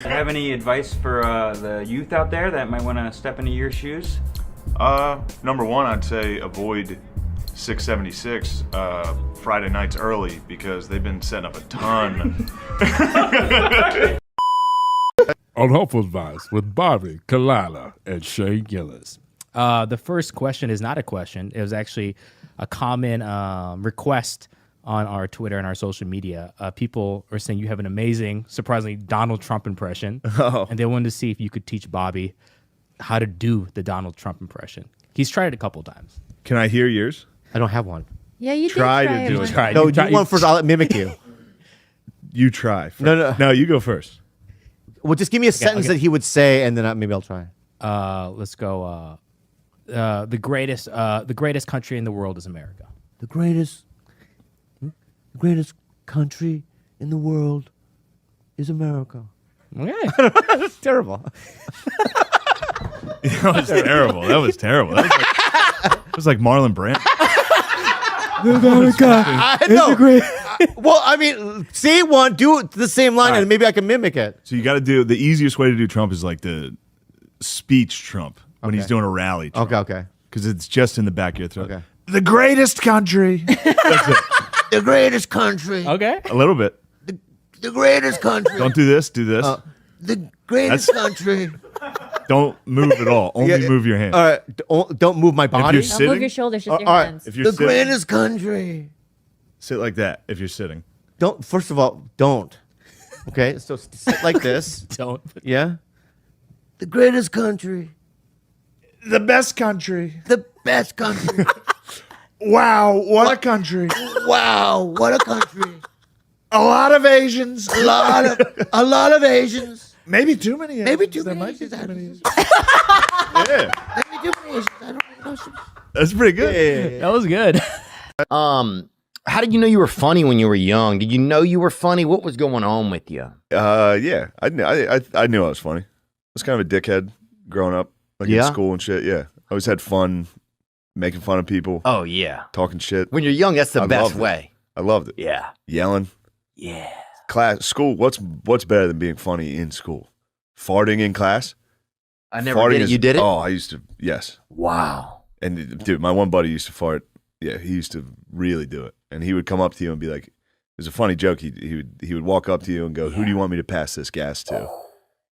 Do you have any advice for the youth out there that might want to step into your shoes? Number one, I'd say avoid 676 Friday nights early because they've been setting up a ton. Unhelpful Advice with Bobby, Kalila, and Shay Gillis. The first question is not a question. It was actually a common request on our Twitter and our social media. People are saying you have an amazing, surprisingly, Donald Trump impression. And they wanted to see if you could teach Bobby how to do the Donald Trump impression. He's tried it a couple times. Can I hear yours? I don't have one. Yeah, you Try did to do one. it. Try. No, You try- you want first. I'll mimic you. You try. First. No. You go first. Well, just give me a sentence that he would say, and then maybe I'll try. Let's go. The greatest country in the world is America. The greatest country in the world is America. Okay. That's terrible. That was terrible. That was terrible. That was like Marlon Brando. I know. Well, I mean, say one, do the same line, and maybe I can mimic it. So you got to do the easiest way to do Trump is like the speech Trump when he's doing a rally. Trump. Okay. Because it's just in the back of your throat. Okay. The greatest country. That's it. The greatest country. Okay. A little bit. The greatest country. Don't do this. Do this. The greatest country. Don't move at all. Only move your hand. All right. Don't move my body. you're Don't sitting? move your shoulders, just your all right. hands. If you're The sitting, greatest country. sit like that. If you're sitting. Don't. First of all, don't. Okay. So sit like this. Don't. Yeah. The greatest country. The best country. The best country. Wow, what a country. Wow, what a country. A lot of Asians. A lot of Asians. Maybe too many Asians. Maybe too There many might be Asians. too many Asians. Yeah, Maybe too many Asians. I don't know. that's pretty good. That was good. How did you know you were funny when you were young? Did you know you were funny? What was going on with you? Yeah, I knew I was funny. I was kind of a dickhead growing up, like in school and shit. Yeah, I always had fun making fun of people, Oh yeah. talking shit. When you're young, that's the I best loved it. way. I loved it. Yeah. Yelling, Yeah. school. What's better than being funny in school? Farting in class. I never Farting did it. You did it? Oh, I used to. Yes. Wow. And dude, my one buddy used to fart. Yeah, he used to really do it. And he would come up to you and be like, it was a funny joke. He would walk up to you and go, "Who do you want me to pass this gas to?"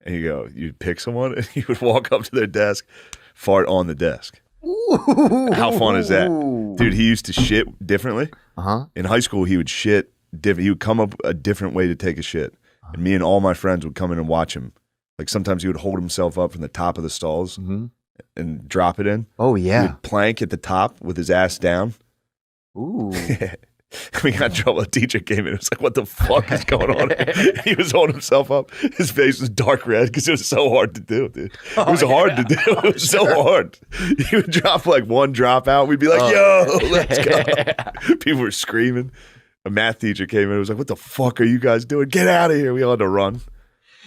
And you go, "You'd pick someone," and he would walk up to their desk, fart on the desk. How fun is that? Dude, he used to shit differently. Uh-huh. In high school, he would shit different. He would come up a different way to take a shit. And me and all my friends would come in and watch him. Like sometimes he would hold himself up from the top of the stalls and drop it in. Oh He yeah. would plank at the top with his ass down. Ooh. We got in trouble. A teacher came in. It was like, what the fuck is going on? He was holding himself up. His face was dark red because it was so hard to do, dude. It was hard to do. It was so hard. He would drop like one drop out. We'd be like, yo, let's go. People were screaming. A math teacher came in and was like, what the fuck are you guys doing? Get out of here. We all had to run.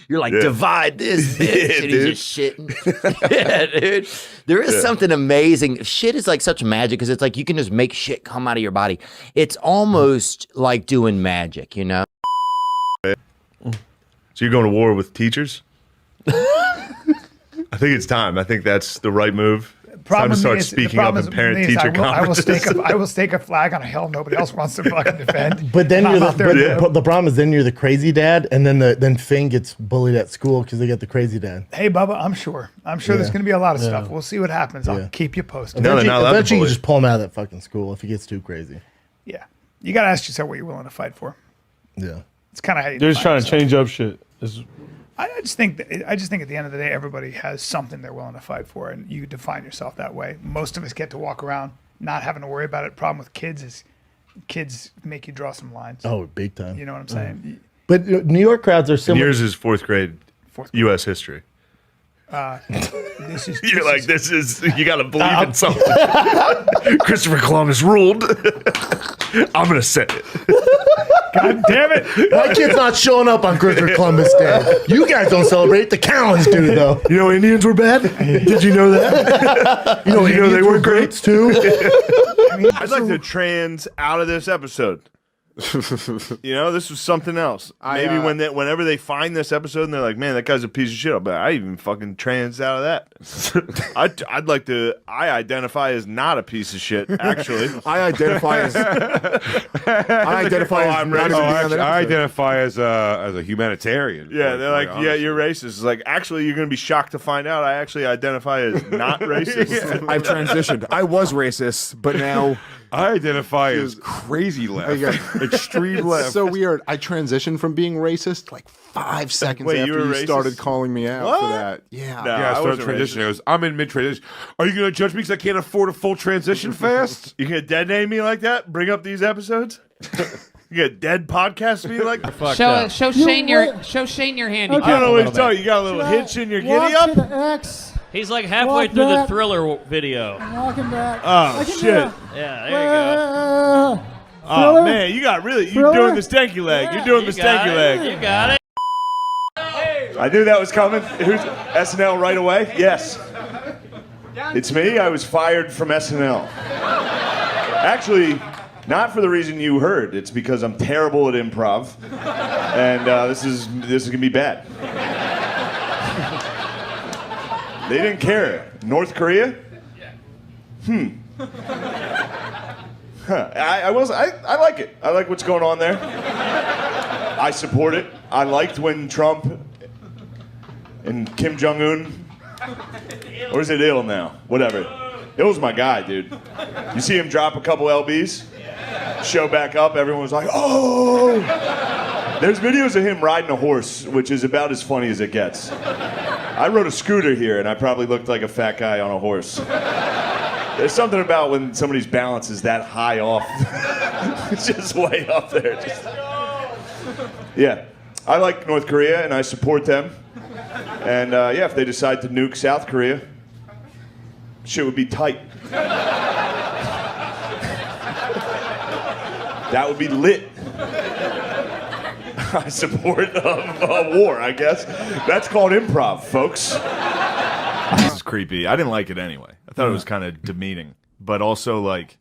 You're like, Yeah. divide this, bitch. Yeah, and dude. he's just shitting. Yeah, dude. There is something amazing. Shit is like such magic because it's like you can just make shit come out of your body. It's almost like doing magic, you know? So you're going to war with teachers? I think it's time. I think that's the right move. Time to start speaking up in parent-teacher conferences. I will stake a flag on a hill nobody else wants to fucking defend. But then And you're I'm out there but doing it. the problem is then you're the crazy dad, and then Finn gets bullied at school because they get the crazy dad. Hey, Bubba, I'm sure there's going to be a lot of stuff. Yeah. We'll see what happens. I'll Yeah. keep you posted. No, they're not allowed to Eventually, you bully. just pull him out of that fucking school if he gets too crazy. Yeah, you got to ask yourself what you're willing to fight for. Yeah. It's kind of how you. They're just define trying to yourself. change up shit. I just think at the end of the day, everybody has something they're willing to fight for, and you define yourself that way. Most of us get to walk around not having to worry about it. Problem with kids is kids make you draw some lines. Oh, big time. You know what I'm saying? But New York crowds are And similar. yours is fourth grade U.S. history. This is You're like, this is, you got to believe in something. Christopher Columbus ruled. I'm going to say it. God damn it! My kid's not showing up on Christopher Columbus Day. You guys don't celebrate. The Callens do, though. You know Indians were bad? Did you know that? You know, Did you know they Indians were were great? greats, too. I'd like to trans out of this episode. You know, this was something else. Maybe whenever they find this episode and they're like, man, that guy's a piece of shit, I'll be like, I even fucking trans out of that. I'd like to. I identify as not a piece of shit. Actually, I identify as. I identify as. I'm not racist. even being on Actually, that I episode. identify as a humanitarian. yeah, they're like, yeah, you're racist. It's like, actually, you're gonna be shocked to find out I actually identify as not racist. I've transitioned. I was racist, but now I identify as crazy left, extreme left. so weird. I transitioned from being racist like 5 seconds Wait, you after were you racist? started calling me out What? for that. Yeah. No. Yeah, I I started wasn't transitioning. racist. I goes, I'm in mid-transition. Are you going to judge me because I can't afford a full transition fast? You gonna dead name me like that? Bring up these episodes? You gonna dead podcast me like that? Show Shane your handicap. I don't know what a you're little bit. talking. You got a little hitch in your giddy up? He's like halfway through the Thriller video. Walking back. Oh shit! Yeah, there you go. Oh man, you got really. You're doing the stanky leg. You're doing the stanky leg. You got it. I knew that was coming. Who's SNL right away? Yes. It's me. I was fired from SNL. Actually, not for the reason you heard. It's because I'm terrible at improv, and this is gonna be bad. They didn't care. North Korea? Huh. I like it. I like what's going on there. I support it. I liked when Trump and Kim Jong-un, or is it Il now? Whatever. Il's my guy, dude. You see him drop a couple LBs, show back up, everyone was like, oh! There's videos of him riding a horse, which is about as funny as it gets. I rode a scooter here, and I probably looked like a fat guy on a horse. There's something about when somebody's balance is that high off. It's just way up there. Yeah. I like North Korea, and I support them. And yeah, if they decide to nuke South Korea, shit would be tight. That would be lit. I support a war, I guess. That's called improv, folks. This is creepy. I didn't like it anyway. I thought it was kind of demeaning. But also, like,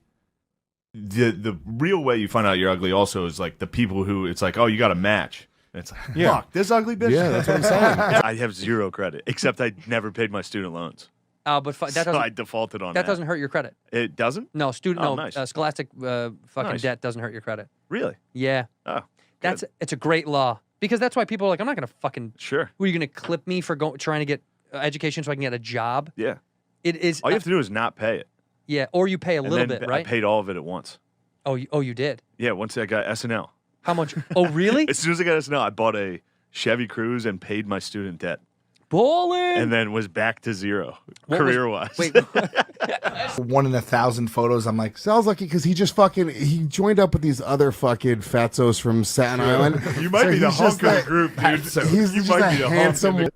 the real way you find out you're ugly also is, like, the people who, it's like, oh, you got a match. And it's like, fuck, this ugly bitch. Yeah, that's what I'm saying. I have zero credit, except I never paid my student loans. But that So doesn't I defaulted on that. that doesn't hurt your credit. It doesn't? No, student Oh, no nice. scholastic fucking Nice. debt doesn't hurt your credit. Really? Yeah. Oh, That's it's a great law because that's why people are like, I'm not gonna fucking. sure. Who are you gonna clip me for trying to get education so I can get a job? Yeah. It is. All you have to do is not pay it. Yeah, or you pay a And little then bit, I right? paid all of it at once. Oh, you did. Yeah, once I got SNL. How much? Oh, really? As soon as I got SNL, I bought a Chevy Cruze and paid my student debt. Bowling. And then was back to zero, What was- career-wise. Wait. 1 in 1,000 photos. I'm like, sounds lucky because he just fucking he joined up with these other fucking fatzos from Staten Island. You might So be the he's just hunk of the like- group, dude. He's You just might a be the hunk of handsome the